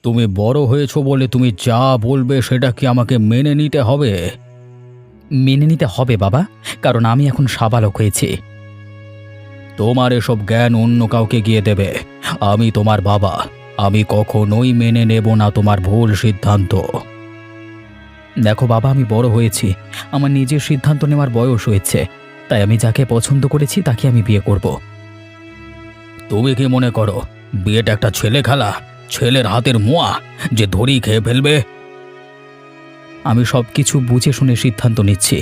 তুমি বড় হয়েছো বলে তুমি যা বলবে সেটা কি আমাকে মেনে নিতে হবে? মেনে নিতে হবে বাবা, কারণ আমি এখন সাবালক হয়েছি। তোমার এসব জ্ঞান অন্য কাউকে গিয়ে দেবে। আমি তোমার বাবা। আমি কখনোই মেনে নেব না তোমার ভুল সিদ্ধান্ত। দেখো বাবা, আমি বড় হয়েছি, আমার নিজের সিদ্ধান্ত নেওয়ার বয়স হয়েছে, তাই আমি যাকে পছন্দ করেছি তাকে আমি বিয়ে করব। তুমি কি মনে করো বিয়েটা একটা ছেলে খেলা, ছেলের হাতের মোয়া যে ধরেই খেয়ে ফেলবে? আমি সব কিছু বুঝে শুনে সিদ্ধান্ত নিচ্ছি।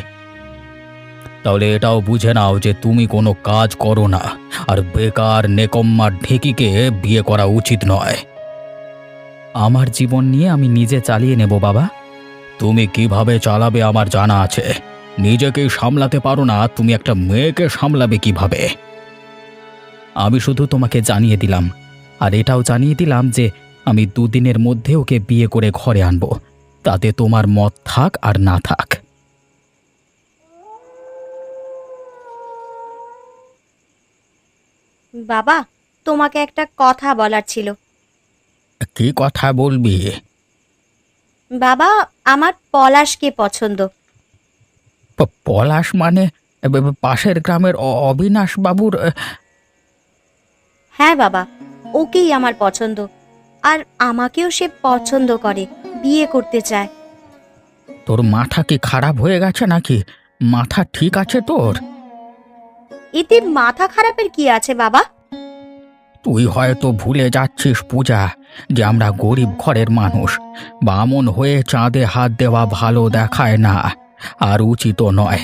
তাহলে এটাও বুঝে নাও যে তুমি কোনো কাজ করো না, আর বেকার নেকম্মার ঢেকিকে বিয়ে করা উচিত নয়। আমার জীবন নিয়ে আমি নিজে চালিয়ে নেব বাবা। তুমি কিভাবে চালাবে আমার জানা আছে। নিজেকেই সামলাতে পারো না, তুমি একটা মেয়েকে সামলাবে কিভাবে? আমি শুধু তোমাকে জানিয়ে দিলাম, আর এটাও জানিয়ে দিলাম যে আমি দুদিনের মধ্যে ওকে বিয়ে করে ঘরে আনব, তাতে তোমার মত থাক আর না থাক। বাবা, তোমাকে একটা কথা বলার ছিল। কি কথা বলবি? বাবা, আমার পলাশকে পছন্দ। পলাশ মানে পাশের গ্রামের অবিনাশ বাবুর? হ্যাঁ বাবা, ওকেই আমার পছন্দ। আর আমাকেও সে পছন্দ করে, বিয়ে করতে চায়। তোর মাথা কি খারাপ হয়ে গেছে নাকি? মাথা ঠিক আছে তোর? এতে মাথা খারাপের কি আছে বাবা? তুই হয়তো ভুলে যাচ্ছিস পূজা, যে আমরা গরিব ঘরের মানুষ। বামন হয়ে চাঁদে হাত দেওয়া ভালো দেখায় না, আর উচিতও নয়।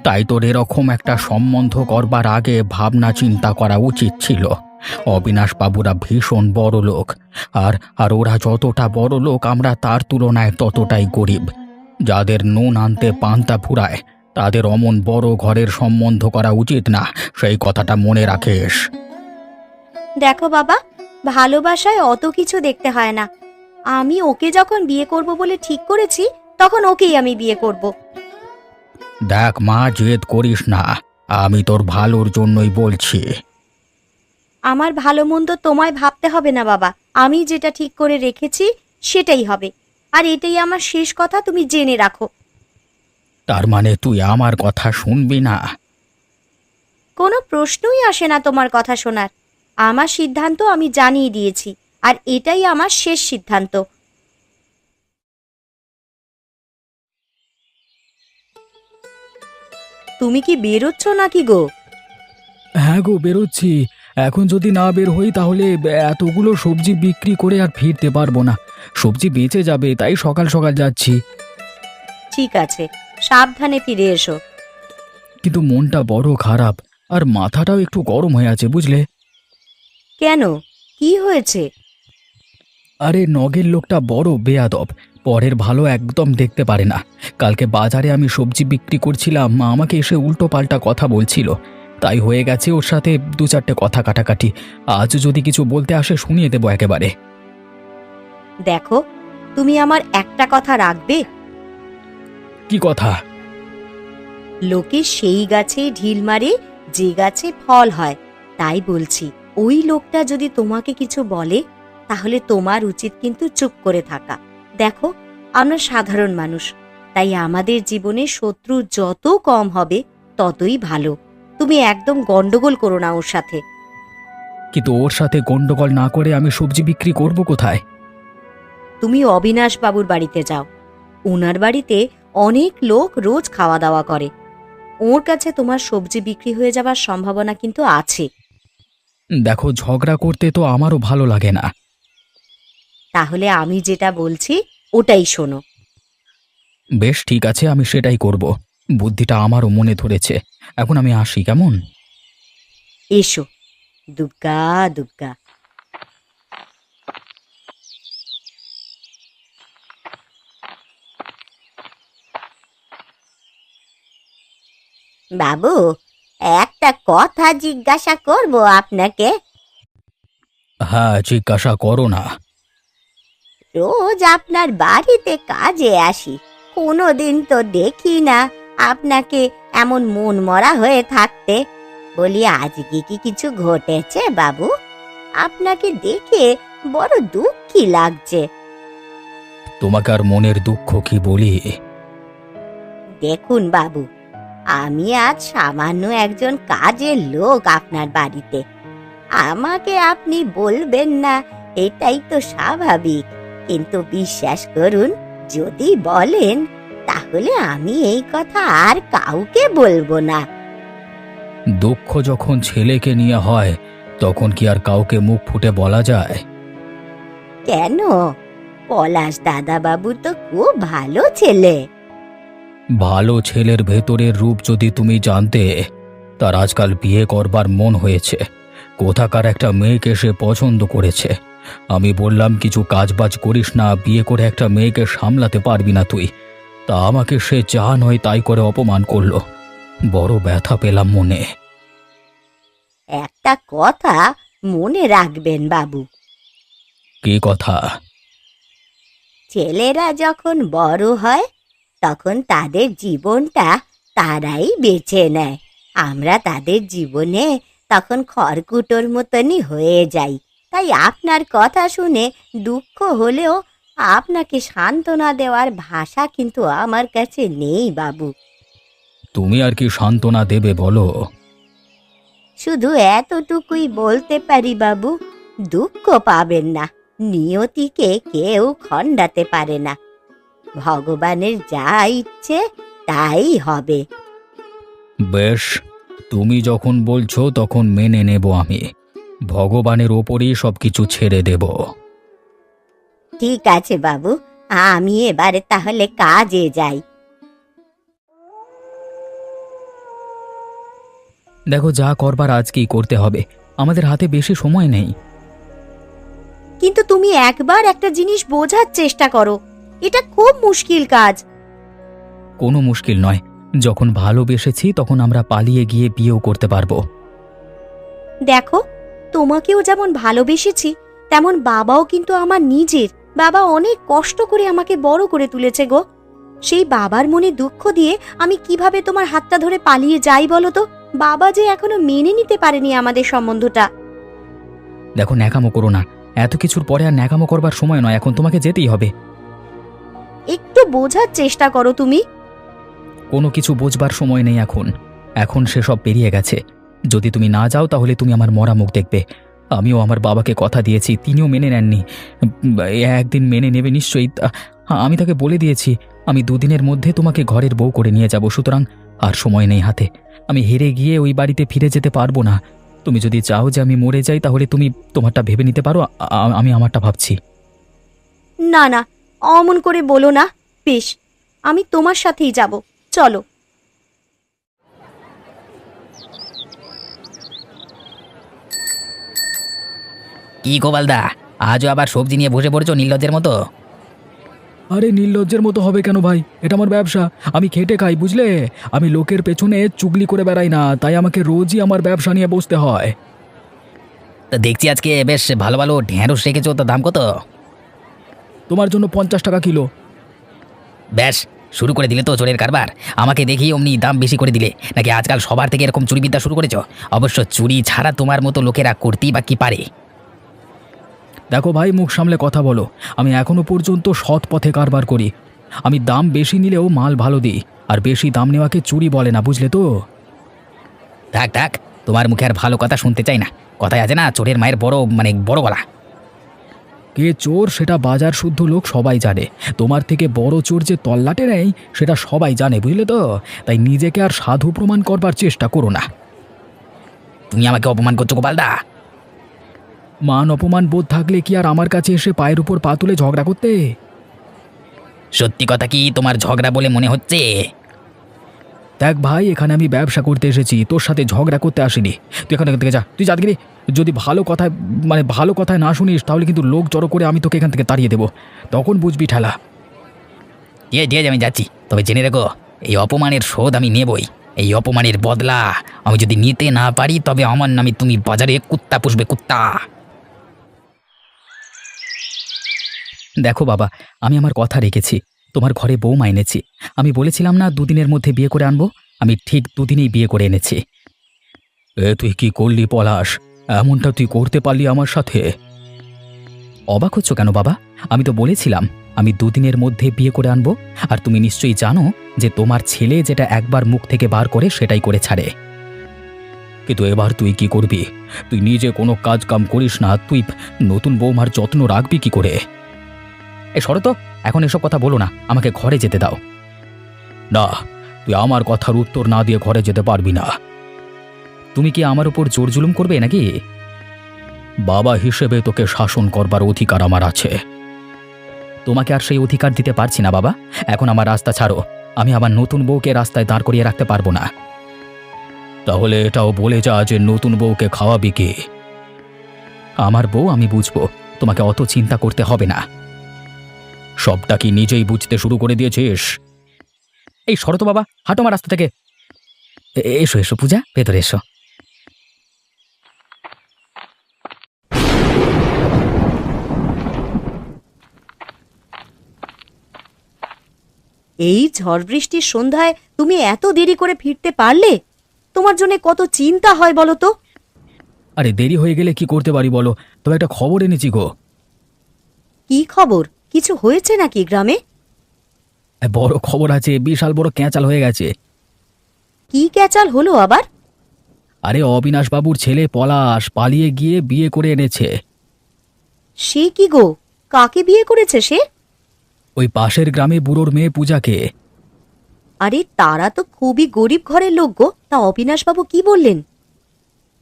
তাই তোর এরকম একটা সম্বন্ধ করবার আগে ভাবনা চিন্তা করা উচিত ছিল। অবিনাশ বাবুরা ভীষণ বড় লোক, আর আর ওরা যতটা বড় লোক আমরা তার তুলনায় ততটাই গরিব। যাদের নুন আনতে পান্তা ফুরায় তাদের অমন বড় ঘরের সম্বন্ধ করা উচিত না, সেই কথাটা মনে রাখিস। দেখো বাবা, ভালোবাসায় অত কিছু দেখতে হয় না। আমি ওকে যখন বিয়ে করব বলে ঠিক করেছি, তখন ওকেই আমি বিয়ে করব। দেখ মা, জেদ করিস না, আমি তোর ভালোর জন্যই বলছি। আমার ভালো মন্দ তোমায় ভাবতে হবে না বাবা। আমি যেটা ঠিক করে রেখেছি সেটাই হবে, আর এটাই আমার শেষ কথা, তুমি জেনে রাখো। তার মানে তুই আমার কথা শুনবি না? কোনো প্রশ্নই আসে না তোমার কথা শোনার। আমার সিদ্ধান্ত আমি জানিয়ে দিয়েছি, আর এটাই আমার শেষ সিদ্ধান্ত। তুমি কি বেরোচ্ছ নাকি গো? হ্যাঁ গো, বেরোচ্ছি। এখন যদি না বের হই তাহলে এতগুলো সবজি বিক্রি করে আর ফিরতে পারবো না। সবজি বেঁচে যাবে, তাই সকাল সকাল যাচ্ছি। ঠিক আছে, সাবধানে ফিরে এসো। কিন্তু মনটা বড় খারাপ, আর মাথাটাও একটু গরম হয়ে আছে, বুঝলে? কেন, কি হয়েছে? আরে নগের লোকটা বড় বেয়াদব, পরের ভালো একদম দেখতে পারে না। কালকে বাজারে আমি সবজি বিক্রি করছিলাম, মা আমাকে এসে উল্টো পাল্টা কথা বলছিল, তাই হয়ে গেছে ওর সাথে দু চারটে কথা কাটাকাটি। আজ যদি কিছু বলতে আসে শুনিয়ে দেবো একেবারে। দেখো, তুমি আমার একটা কথা রাখবে। কি কথা? লোকে সেই গাছে ঢিল মারে যে গাছে ফল হয়, তাই বলছি ওই লোকটা যদি তোমাকে কিছু বলে তাহলে তোমার উচিত কিন্তু চুপ করে থাকা। দেখো, আমরা সাধারণ মানুষ, তাই আমাদের জীবনে শত্রু যত কম হবে ততই ভালো। তুমি একদম গন্ডগোল করো না ওর সাথে। কিন্তু ওর সাথে গন্ডগোল না করে আমি সবজি বিক্রি করব কোথায়? তুমি অবিনাশ বাবুর বাড়িতে যাও। ওনার বাড়িতে অনেক লোক রোজ খাওয়া দাওয়া করে। ওর কাছে তোমার সবজি বিক্রি হয়ে যাবার সম্ভাবনা কিন্তু আছে। দেখো, ঝগড়া করতে তো আমারও ভালো লাগে না। তাহলে আমি যেটা বলছি ওটাই শোনো। বেশ ঠিক আছে, আমি সেটাই করব। বুদ্ধিটা আমারও মনে ধরেছে। এখন আমি আসি, কেমন? এসো। দুগ্গা দুগ্গা। বাবু, একটা কথা জিজ্ঞাসা করব আপনাকে। হ্যাঁ, জিজ্ঞাসা করো না। রোজ আপনার বাড়িতে কাজে আসি, কোনোদিন তো দেখি না আপনাকে এমন মন মরা হয়ে থাকতে। বলি, আজকে কি কিছু ঘটেছে বাবু? আপনাকে দেখে বড় দুঃখী লাগছে। তোমাকে আর মনের দুঃখ কি বলি? দেখুন বাবু, আমি আজ সামান্য একজন কাজের লোক আপনার বাড়িতে। আমাকে আপনি বলবেন না এটাই তো স্বাভাবিক, কিন্তু বিশ্বাস করুন, যদি বলেন তাহলে আমি এই কথা আর কাউকে বলবো না। দুঃখ যখন ছেলেকে নিয়ে হয় তখন কি আর কাউকে মুখ ফুটে বলা যায়? কেন? পলাশ দাদা বাবু তো খুব ভালো ছেলে। ভালো ছেলের ভেতরের রূপ যদি তুমি জানতে, তার আজকাল বিয়ে করবার মন হয়েছে। কোথাকার একটা মেয়েকে সে পছন্দ করেছে। আমি বললাম কিছু কাজবাজ করিস না, বিয়ে করে একটা মেয়েকে সামলাতে পারবি না তুই। তা আমাকে সে যা নয় তাই করে অপমান করলো। বড় ব্যথা পেলাম মনে। একটা কথা মনে রাখবেন বাবু, কি কথা? ছেলেরা যখন বড় হয় তখন তাদের জীবনটা তারাই বেছে নেয়। আমরা তাদের জীবনে তখন খড়কুটোর মতনই হয়ে যাই। তাই আপনার কথা শুনে দুঃখ হলেও আপনাকে সান্ত্বনা দেওয়ার ভাষা কিন্তু আমার কাছে নেই বাবু। তুমি আর কি সান্ত্বনা দেবে বলো? শুধু এতটুকুই বলতে পারি বাবু, দুঃখ পাবেন না। নিয়তিকে কেউ খণ্ডাতে পারে না। ভগবানের যা ইচ্ছে তাই হবে। বেশ, তুমি যখন বলছো তখন মেনে নেব আমি। ভগবানের ওপরই সবকিছু ছেড়ে দেব। ঠিক আছে বাবু, আমি এবারে তাহলে কাজে যাই। দেখো, যা করবার আজকেই করতে হবে। আমাদের হাতে বেশি সময় নেই। কিন্তু তুমি একবার একটা জিনিস বোঝার চেষ্টা করো, এটা খুব মুশকিল কাজ। কোনো মুশকিল নয়। যখন ভালোবেসেছি তখন আমরা পালিয়ে গিয়ে বিয়েও করতে পারবো। দেখো, তোমাকেও যেমন ভালোবেসেছি তেমন বাবাও কিন্তু আমার নিজের। বাবা অনেক কষ্ট করে আমাকে বড় করে তুলেছে গো। সেই বাবার মনে দুঃখ দিয়ে আমি কিভাবে তোমার হাতটা ধরে পালিয়ে যাই বলো তো? বাবা যে এখনো মেনে নিতে পারেনি আমাদের সম্বন্ধটা। দেখো, ন্যাকামো করো না। এত কিছুর পরে আর ন্যাকামো করবার সময় নয়, এখন তোমাকে যেতেই হবে। একটু বোঝার চেষ্টা করো তুমি। কোনো কিছু বোঝবার সময় নেই এখন। এখন সেসব পেরিয়ে গেছে। যদি তুমি না যাও তাহলে তুমি আমার মরা মুখ দেখবে। আমিও আমার বাবাকে কথা দিয়েছি, তিনিও মেনে নেননি। একদিন মেনে নেবে নিশ্চয়ই। আমি তাকে বলে দিয়েছি আমি দুদিনের মধ্যে তোমাকে ঘরের বউ করে নিয়ে যাব। সুতরাং আর সময় নেই হাতে। আমি হেরে গিয়ে ওই বাড়িতে ফিরে যেতে পারবো না। তুমি যদি চাও যে আমি মরে যাই তাহলে তুমি তোমারটা ভেবে নিতে পারো, আমি আমারটা ভাবছি। না না, অমন করে বলো না। বেশ, আমি তোমার সাথেই যাব, চলো। কি গোপালদা, আজও আবার সবজি নিয়ে বসে পড়েছো নির্লজ্জের মতো? আরে নির্লজ্জের মতো হবে কেন ভাই? এটা আমার ব্যবসা, আমি খেটে খাই, বুঝলে? আমি লোকের পেছনে চুগলি করে বেড়াই না, তাই আমাকে রোজই আমার ব্যবসা নিয়ে বসতে হয়। তা দেখছি আজকে বেশ ভালো ভালো ঢেঁড়স রেখেছো, তো দাম কত? তোমার জন্য 50 টাকা কিলো। ব্যাস, শুরু করে দিলে তো চোরের কারবার। আমাকে দেখি অমনি দাম বেশি করে দিলে, নাকি আজকাল সবার থেকে এরকম চুরিবিদ্যা শুরু করেছো? অবশ্য চুরি ছাড়া তোমার মতো লোকেরা করতেই বা কি পারে? দেখো ভাই, মুখ সামলে কথা বলো। আমি এখনো পর্যন্ত সৎ পথে কারবার করি। আমি দাম বেশি নিলেও মাল ভালো দিই, আর বেশি দাম নেওয়াকে চুরি বলে না, বুঝলে তো? থাক থাক, তোমার মুখে আর ভালো কথা শুনতে চাই না। কথায় আছে না, চোরের মায়ের বড় গলা। কে চোর সেটা বাজার শুদ্ধ লোক সবাই জানে। তোমার থেকে বড় চোর যে তল্লাটে নেই সেটা সবাই জানে, বুঝলে তো? তাই নিজেকে আর সাধু প্রমাণ করবার চেষ্টা করো না। তুমি আমাকে অপমান করছো গোপালদা? মান অপমান বোধ থাকলে কি আর আমার কাছে এসে পায়ের উপর পা তুলে ঝগড়া করতে? সত্যি কথা কি তোমার ঝগড়া বলে মনে হচ্ছে? দেখ ভাই, এখানে আমি ব্যবসা করতে এসেছি, তোর সাথে ঝগড়া করতে আসিনি। তুই এখান থেকে যা, তুই যাদগিরি। যদি ভালো কথায় না শুনিস তাহলে কিন্তু লোক জড়ো করে আমি তোকে এখান থেকে তাড়িয়ে দেবো, তখন বুঝবি ঠেলা। ঠিক আছে, আমি যাচ্ছি। তবে জেনে রেখো, এই অপমানের শোধ আমি নেবই। এই অপমানের বদলা আমি যদি নিতে না পারি তবে আমার নামে তুমি বাজারে কুত্তা পুষবে, কুত্তা। দেখো বাবা, আমি আমার কথা রেখেছি। তোমার ঘরে বৌমা এনেছি। আমি বলেছিলাম না দুদিনের মধ্যে বিয়ে করে আনবো? আমি ঠিক দুদিনেই বিয়ে করে এনেছি। তুই কি করলি পলাশ? এমনটা তুই করতে পারলি আমার সাথে? অবাক হচ্ছ কেন বাবা? আমি তো বলেছিলাম আমি দুদিনের মধ্যে বিয়ে করে আনবো। আর তুমি নিশ্চয়ই জানো যে তোমার ছেলে যেটা একবার মুখ থেকে বার করে সেটাই করে ছাড়ে। কিন্তু এবার তুই কি করবি? তুই নিজে কোনো কাজ কাম করিস না, তুই নতুন বৌমার যত্ন রাখবি কি করে? এ সরো তো, এখন এসব কথা বলো না, আমাকে ঘরে যেতে দাও। না, তুই আমার কথার উত্তর না দিয়ে ঘরে যেতে পারবি না। তুমি কি আমার উপর জোর জুলুম করবে নাকি? বাবা হিসেবে তোকে শাসন করবার অধিকার আমার আছে। তোমাকে আর সেই অধিকার দিতে পারছি না বাবা। এখন আমার রাস্তা ছাড়ো, আমি আমার নতুন বউকে রাস্তায় দাঁড় করিয়ে রাখতে পারবো না। তাহলে এটাও বলে যা যে নতুন বউকে খাওয়াবি কি? আমার বউ আমি বুঝবো, তোমাকে অত চিন্তা করতে হবে না। সবটা কি নিজেই বুঝতে শুরু করে দিয়েছিস? এই শরত বাবা, হাঁটো আমার রাস্তা থেকে। এসো এসো পূজা, ভেতরে এসো। এই ঝড় বৃষ্টির সন্ধ্যায় তুমি এত দেরি করে ফিরতে পারলে? তোমার জন্য কত চিন্তা হয় বলো তো। আরে দেরি হয়ে গেলে কি করতে পারি বলো? তবে একটা খবর এনেছি গো। কি খবর? কিছু হয়েছে নাকি গ্রামে? বড় খবর আছে, বিশাল বড় ক্যাঁচাল হয়ে গেছে। কি ক্যাচাল হলো আবার? আরে অবিনাশ বাবুর ছেলে পলাশ পালিয়ে গিয়ে বিয়ে করে এনেছে। সে কি গো? কাকে বিয়ে করেছে সে? ওই পাশের গ্রামে বুড়োর মেয়ে পূজাকে। আরে তারা তো খুবই গরিব ঘরের লোক গো, তা অবিনাশবাবু কি বললেন?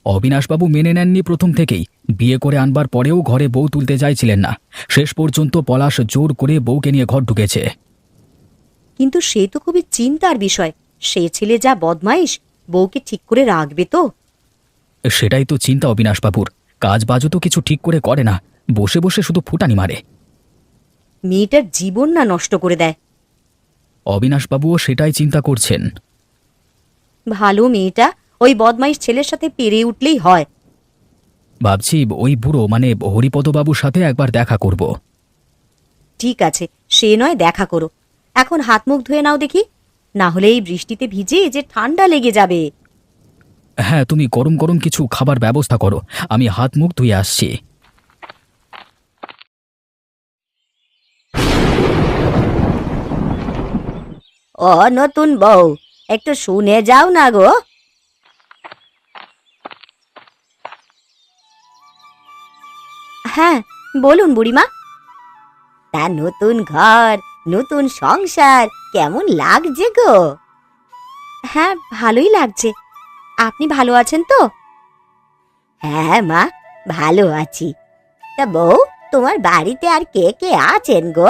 অবিনাশবাবু মেনে নেননি প্রথম থেকেই। বিয়ে করে আনবার পরেও ঘরে বউ তুলতে চাইছিলেন না। শেষ পর্যন্ত পলাশ জোর করে বউকে নিয়ে ঘর ঢুকেছে। কিন্তু সে তো খুবই চিন্তার বিষয়। সে ছেলে যা বদমাইশ, বউকে ঠিক করে রাখবে তো? সেটাই তো চিন্তা অবিনাশবাবুর। কাজ বাজও তো কিছু ঠিক করে করে না, বসে বসে শুধু ফুটানি মারে। মেয়েটার জীবন না নষ্ট করে দেয়। অবিনাশবাবুও সেটাই চিন্তা করছেন। ভালো মেয়েটা ওই বদমাইশ ছেলের সাথে পেরে উঠলেই হয়। ভাবছি ওই বুড়ো মানে হরিপদবাবুর সাথে একবার দেখা করব। ঠিক আছে, সে নয় দেখা করো। এখন হাত মুখ ধুয়ে নাও দেখি, না হলে এই বৃষ্টিতে ভিজে যে ঠান্ডা লেগে যাবে। হ্যাঁ, তুমি গরম গরম কিছু খাবার ব্যবস্থা করো, আমি হাত মুখ ধুয়ে আসছি। ও নতুন বউ, একটু শুনে যাও না গো। হ্যাঁ বলুন বুড়িমা। তা নতুন ঘর, নতুন সংসার কেমন লাগছে গো? হ্যাঁ ভালোই লাগছে। আপনি ভালো আছেন তো? হ্যাঁ মা, ভালো আছি। তা বউ, তোমার বাড়িতে আর কে কে আছেন গো?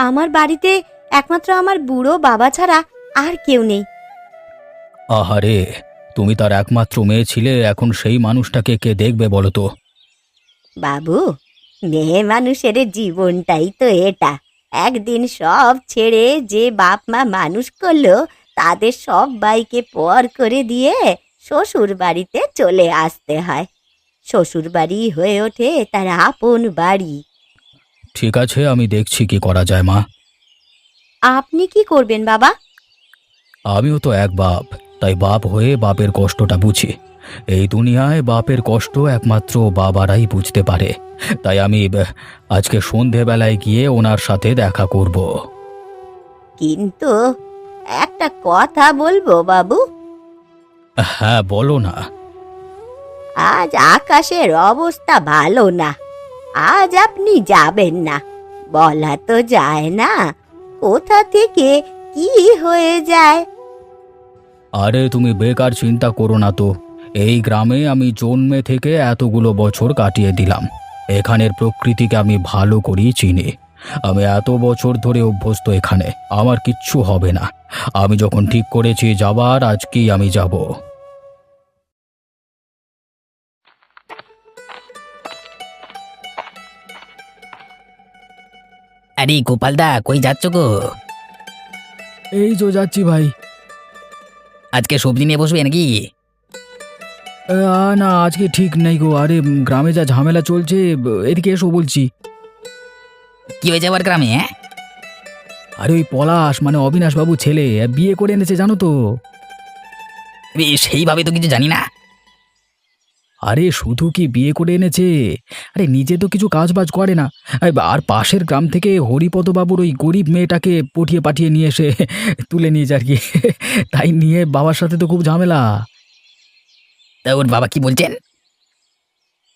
আমার বাড়িতে একমাত্র আমার বুড়ো বাবা ছাড়া আর কেউ নেই। আহারে, তুমি তার একমাত্র মেয়ে ছিলে, এখন সেই মানুষটাকে কে দেখবে বলো তো? বাবু, মেয়ে মানুষের জীবনটাই তো এটা। একদিন সব ছেড়ে যে বাপ মা মানুষ করলো, তাদের সবাইকে পর করে দিয়ে শ্বশুর বাড়িতে চলে আসতে হয়। শ্বশুর বাড়ি হয়ে ওঠে তার আপন বাড়ি। ঠিক আছে, আমি দেখছি কি করা যায় মা। আপনি কি করবেন বাবা? আমিও তো এক বাপ, তাই বাপ হয়ে বাপের কষ্টটা বুঝি। এই দুনিয়ায় বাপের কষ্ট একমাত্র বাবারাই বুঝতে পারে। তাই আমি আজকে সন্ধেবেলায় গিয়ে ওনার সাথে দেখা করব। কিন্তু একটা কথা বলবো বাবু। হ্যাঁ বলো না। আজ আকাশের অবস্থা ভালো না। আজ আপনি যাবেন না, বলা তো যায় না কোথা থেকে কি হয়ে যায়। আরে তুমি বেকার চিন্তা করো না তো। এই গ্রামে আমি জন্মে থেকে এতগুলো বছর কাটিয়ে দিলাম। এখানের প্রকৃতিকে আমি ভালো করেই চিনি। আমি এত বছর ধরে অভ্যস্ত এখানে, আমার কিচ্ছু হবে না। আমি যখন ঠিক করেছি যাবার, আজকেই আমি যাব। আরে গোপালদা, কই যাচ্ছ গো? এই তো যাচ্ছি ভাই। আজকে সবজি নিয়ে বসবে নাকি? না, আজকে ঠিক নেই গো। আরে গ্রামে যা ঝামেলা চলছে, এদিকে এসো বলছি। কি হয়েছে আবার গ্রামে? হ্যাঁ, আরে ওই পলাশ মানে অবিনাশ বাবু ছেলে বিয়ে করে এনেছে জানো তো। সেইভাবে তো কিছু জানি না। আরে শুধু কি বিয়ে করে এনেছে, আরে নিজে তো কিছু কাজ বাজ করে না। আর পাশের গ্রাম থেকে হরিপদ বাবুর ওই গরিব মেয়েটাকে পটিয়ে পাঠিয়ে নিয়ে এসে তুলে নিয়েছে আর কি। তাই নিয়ে বাবার সাথে তো খুব ঝামেলা। তা ওর বাবা কি বলছেন?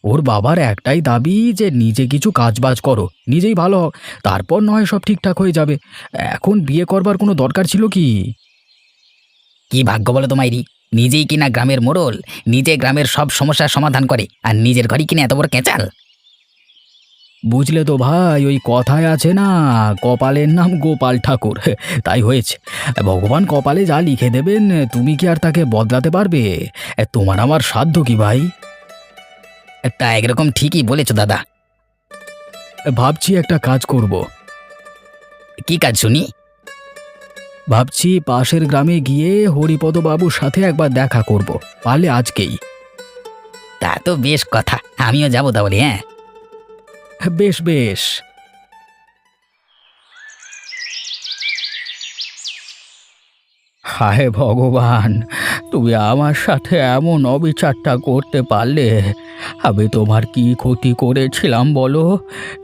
ওর বাবার একটাই দাবি যে নিজে কিছু কাজ বাজ করো, নিজেই ভালো হও, তারপর নয় সব ঠিকঠাক হয়ে যাবে। এখন বিয়ে করবার কোনো দরকার ছিল কি? কি ভাগ্য বলো তোমারই, নিজেই কিনা গ্রামের মোড়ল, নিজে গ্রামের সব সমস্যার সমাধান করে, আর নিজের ঘরই কিনা এত বড় কেঁচাল। বুঝলে তো ভাই, ওই কথায় আছে না, কপালের নাম গোপাল ঠাকুর। তাই হয়েছে। ভগবান কপালে যা লিখে দেবেন তুমি কি আর তাকে বদলাতে পারবে? তোমার আমার সাধ্য কি ভাই? তা একরকম ঠিকই বলেছো দাদা। ভাবছি একটা কাজ করব। কি কাজ শুনি? ভাবছি পাশের গ্রামে গিয়ে হরিপদ বাবুর সাথে একবার দেখা করব, পারলে আজকেই। তা তো বেশ কথা, আমিও যাবো তাহলে। হ্যাঁ, বেশ বেশ। হায় ভগবান, তুমি আমার সাথে এমন অবিচারটা করতে পারলে। আমি তোমার কি ক্ষতি করেছিলাম বলো,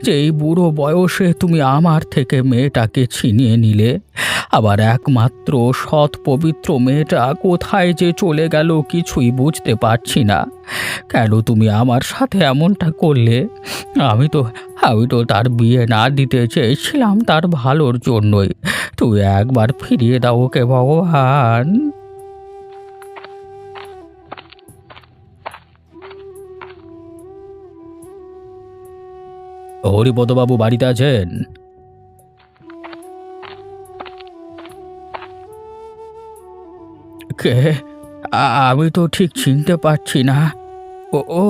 যে এই বুড়ো বয়সে তুমি আমার থেকে মেয়েটাকে ছিনিয়ে নিলে? আবার একমাত্র সৎ পবিত্র মেয়েটা কোথায় যে চলে গেল কিছুই বুঝতে পারছি না। কেন তুমি আমার সাথে এমনটা করলে? আমি তো তার বিয়ে না দিতে চেয়েছিলাম তার ভালোর জন্যই। তুই একবার ফিরিয়ে দাও ওকে ভগবান। হরিপদবাবু বাড়িতে আছেন? কে? আমি তো ঠিক চিনতে পারছি না। ও,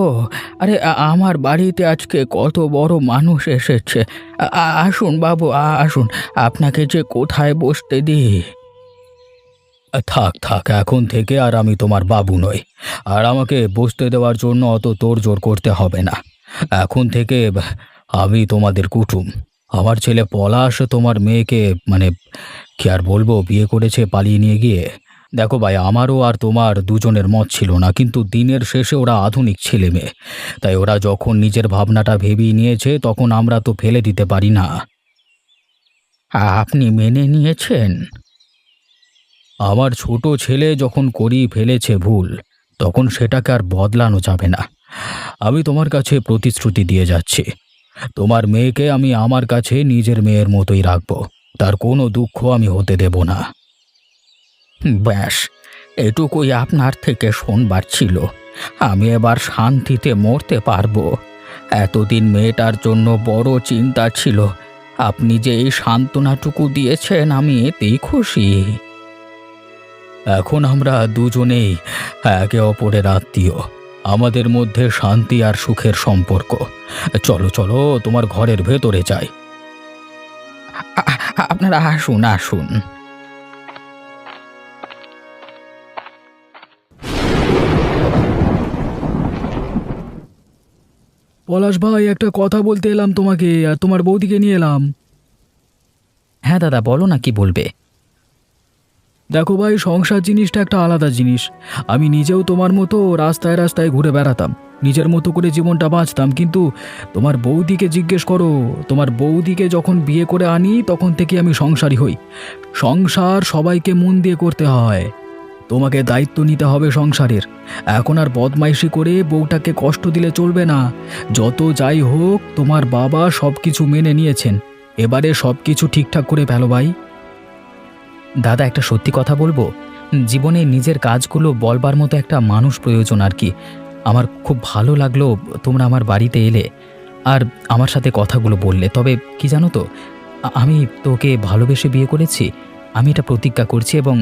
আরে আমার বাড়িতে আজকে কত বড় মানুষ এসেছে। আসুন বাবু, আসুন, আপনাকে যে কোথায় বসতে দিই। থাক থাক, এখন থেকে আর আমি তোমার বাবু নই, আর আমাকে বসতে দেওয়ার জন্য অত তোড়জোড় করতে হবে না। এখন থেকে আমি তোমাদের কুটুম। আমার ছেলে পলাশ তোমার মেয়েকে, মানে কি আর বলবো, বিয়ে করেছে পালিয়ে নিয়ে গিয়ে। দেখো ভাই, আমারও আর তোমার দুজনের মত ছিল না, কিন্তু দিনের শেষে ওরা আধুনিক ছেলে মেয়ে, তাই ওরা যখন নিজের ভাবনাটা ভেবেই নিয়েছে তখন আমরা তো ফেলে দিতে পারি না। আপনি মেনে নিয়েছেন? আমার ছোট ছেলে যখন করেই ফেলেছে ভুল, তখন সেটাকে আর বদলানো যাবে না। আমি তোমার কাছে প্রতিশ্রুতি দিয়ে যাচ্ছি, তোমার মেয়েকে আমি আমার কাছে নিজের মেয়ের মতোই রাখব, তার কোনো দুঃখ আমি হতে দেব না। ব্যাস, এটুকুই আপনার থেকে শোনবার ছিল। আমি এবার শান্তিতে মরতে পারবো। এতদিন মেয়েটার জন্য বড় চিন্তা ছিল, আপনি যে এই সান্ত্বনাটুকু দিয়েছেন আমি এতেই খুশি। এখন আমরা দুজনেই একে অপরের আত্মীয়, আমাদের মধ্যে শান্তি আর সুখের সম্পর্ক। চলো চলো, তোমার ঘরের ভেতরে যাই। আপনারা আসুন আসুন। পলাশ ভাই, একটা কথা বলতে এলাম তোমাকে, আর তোমার বৌদিকে নিয়ে এলাম। হ্যাঁ দাদা, বলো না, কি বলবে? দেখো ভাই, সংসার জিনিসটা একটা আলাদা জিনিস। আমি নিজেও তোমার মতো রাস্তায় রাস্তায় ঘুরে বেড়াতাম, নিজের মতো করে জীবনটা বাঁচতাম, কিন্তু তোমার বৌদিকে জিজ্ঞেস করো। তোমার বৌদিকে যখন বিয়ে করে আনি তখন থেকে আমি সংসারী হই। সংসার সবাইকে মন দিয়ে করতে হয়, তোমাকে দায়িত্ব নিতে হবে সংসারের। এখন আর বদমাইশি করে বউটাকে কষ্ট দিলে চলবে না। যত যাই হোক, তোমার বাবা সব কিছু মেনে নিয়েছেন, এবারে সব কিছু ঠিকঠাক করে ফেলো ভাই। দাদা, একটা সত্যি কথা বলবো, জীবনে নিজের কাজগুলো বলবার মতো একটা মানুষ প্রয়োজন আর কি। আমার খুব ভালো লাগলো তোমরা আমার বাড়িতে এলে আর আমার সাথে কথাগুলো বললে। তবে কি জানো তো, আমি তোকে ভালোবেসে বিয়ে করেছি। আমি এটা প্রতিজ্ঞা করছি এবং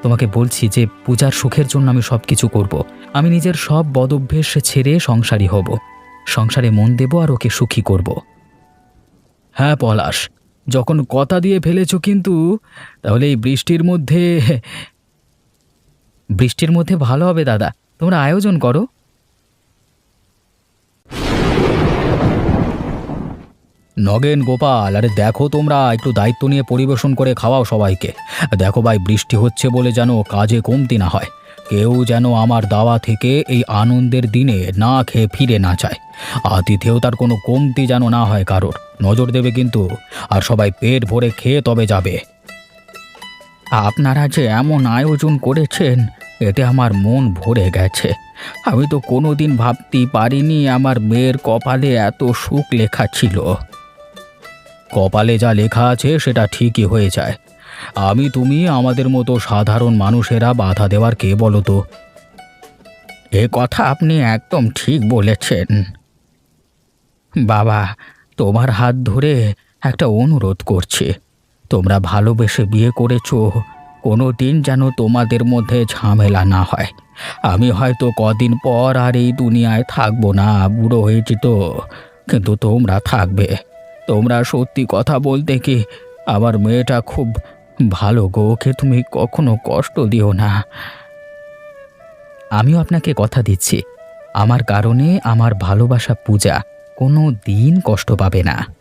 তোমাকে বলছি যে পূজার সুখের জন্য আমি সব কিছু করব। আমি নিজের সব বদঅভ্যেস ছেড়ে সংসারী হব, সংসারে মন দেব আর ওকে সুখী করব। হ্যাঁ পলাশ, যখন কথা দিয়ে ফেলেছো কিন্তু, তাহলে এই বৃষ্টির মধ্যে ভালো হবে দাদা, তোমরা আয়োজন করো। নগেন, গোপাল, আরে দেখো, তোমরা একটু দায়িত্ব নিয়ে পরিবেশন করে খাওয়াও সবাইকে। দেখো ভাই, বৃষ্টি হচ্ছে বলে যেন কাজে কমতি না হয়। কেউ যেন আমার দাওয়া থেকে এই আনন্দের দিনে না খেয়ে ফিরে না যায়। আতিথেয়তার কোনো কমতি যেন না হয় কারোর, নজর দেবে কিন্তু। আর সবাই পেট ভরে খেয়ে তবে যাবে। আপনারা যে এমন আয়োজন করেছেন, এতে আমার মন ভরে গেছে। আমি তো কোনোদিন ভাবতেই পারিনি আমার মেয়ের কপালে এত সুখ লেখা ছিল। কপালে যা লেখা আছে সেটা ঠিকই হয়ে যায়। আমি তুমি আমাদের মতো সাধারণ মানুষেরা বাধা দেওয়ার কে বলো তো? এ কথা আপনি একদম ঠিক বলেছেন। বাবা, তোমার হাত ধরে একটা অনুরোধ করছি। তোমরা ভালোবেসে বিয়ে করেছো, কোনো দিন যেন তোমাদের মধ্যে ঝামেলা না হয়। আমি হয়তো কদিন পর আর এই দুনিয়ায় থাকবো না, বুড়ো হয়েছি তো, কিন্তু তোমরা থাকবে। তোমরা সত্যি কথা বলতে কি, আমার মেয়েটা খুব ভালো গো, ওকে তুমি কখনো কষ্ট দিও না। আমিও আপনাকে কথা দিচ্ছি, আমার কারণে আমার ভালোবাসা পূজা কোনো দিন কষ্ট পাবে না।